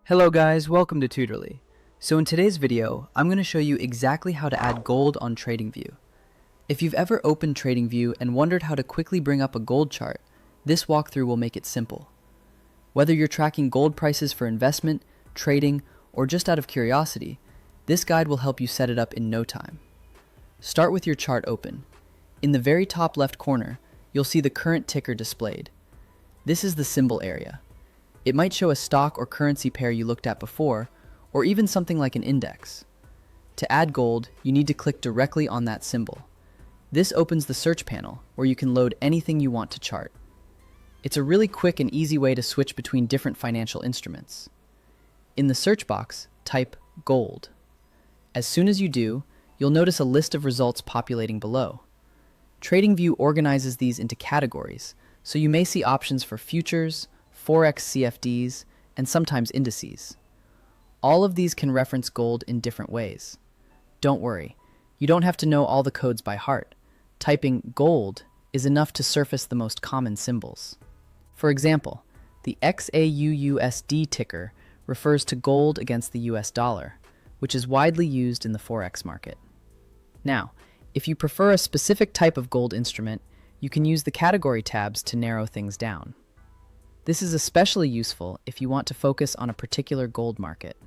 Hello guys, welcome to Tutorly. So in today's video, I'm going to show you exactly how to add gold on TradingView. If you've ever opened TradingView and wondered how to quickly bring up a gold chart, this walkthrough will make it simple. Whether you're tracking gold prices for investment, trading, or just out of curiosity, this guide will help you set it up in no time. Start with your chart open. In the very top left corner, you'll see the current ticker displayed. This is the symbol area. It might show a stock or currency pair you looked at before, or even something like an index. To add gold, you need to click directly on that symbol. This opens the search panel, where you can load anything you want to chart. It's a really quick and easy way to switch between different financial instruments. In the search box, type gold. As soon as you do, you'll notice a list of results populating below. TradingView organizes these into categories, so you may see options for futures, Forex CFDs, and sometimes indices. All of these can reference gold in different ways. Don't worry, you don't have to know all the codes by heart. Typing gold is enough to surface the most common symbols. For example, the XAUUSD ticker refers to gold against the US dollar, which is widely used in the Forex market. Now, if you prefer a specific type of gold instrument, you can use the category tabs to narrow things down. This is especially useful if you want to focus on a particular gold market.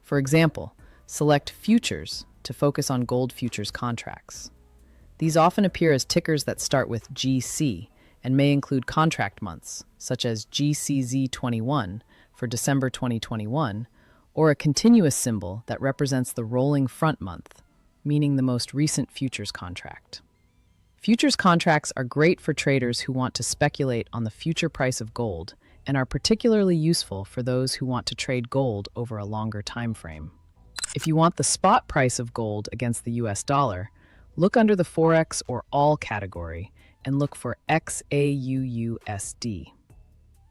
For example, select Futures to focus on gold futures contracts. These often appear as tickers that start with GC and may include contract months, such as GCZ21 for December 2021, or a continuous symbol that represents the rolling front month, meaning the most recent futures contract. Futures contracts are great for traders who want to speculate on the future price of gold and are particularly useful for those who want to trade gold over a longer time frame. If you want the spot price of gold against the US dollar, look under the Forex or All category and look for XAUUSD.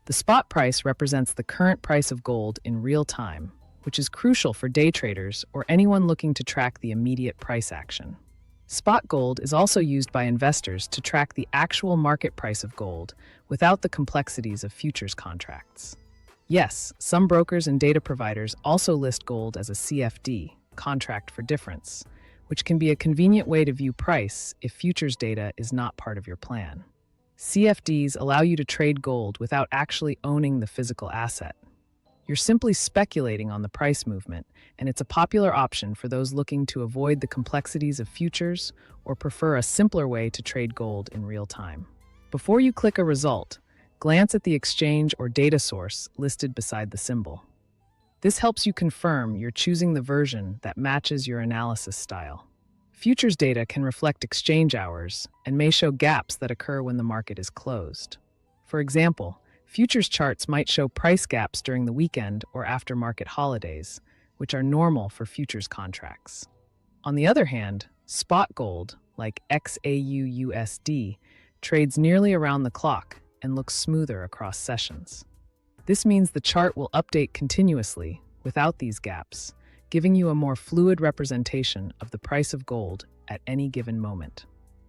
The spot price represents the current price of gold in real time, which is crucial for day traders or anyone looking to track the immediate price action. Spot gold is also used by investors to track the actual market price of gold without the complexities of futures contracts. Yes, some brokers and data providers also list gold as a CFD, contract for difference, which can be a convenient way to view price if futures data is not part of your plan. CFDs allow you to trade gold without actually owning the physical asset. You're simply speculating on the price movement, and it's a popular option for those looking to avoid the complexities of futures or prefer a simpler way to trade gold in real time. Before you click a result, glance at the exchange or data source listed beside the symbol. This helps you confirm you're choosing the version that matches your analysis style. Futures data can reflect exchange hours and may show gaps that occur when the market is closed. For example, futures charts might show price gaps during the weekend or after market holidays, which are normal for futures contracts. On the other hand, spot gold, like XAUUSD, trades nearly around the clock and looks smoother across sessions. This means the chart will update continuously without these gaps, giving you a more fluid representation of the price of gold at any given moment.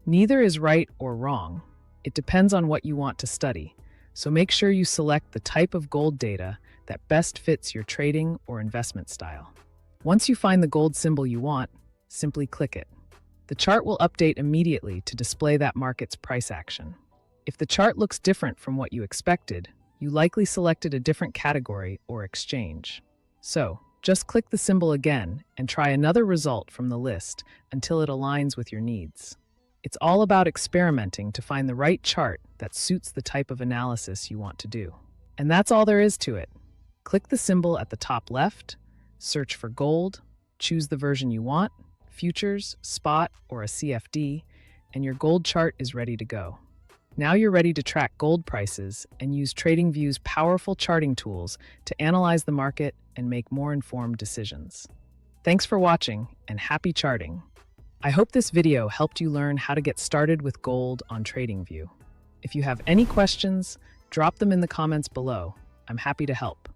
Neither is right or wrong. It depends on what you want to study. So make sure you select the type of gold data that best fits your trading or investment style. Once you find the gold symbol you want, simply click it. The chart will update immediately to display that market's price action. If the chart looks different from what you expected, you likely selected a different category or exchange. So, just click the symbol again and try another result from the list until it aligns with your needs. It's all about experimenting to find the right chart that suits the type of analysis you want to do. And that's all there is to it. Click the symbol at the top left, search for gold, choose the version you want, futures, spot, or a CFD, and your gold chart is ready to go. Now you're ready to track gold prices and use TradingView's powerful charting tools to analyze the market and make more informed decisions. Thanks for watching, and happy charting! I hope this video helped you learn how to get started with gold on TradingView. If you have any questions, drop them in the comments below. I'm happy to help.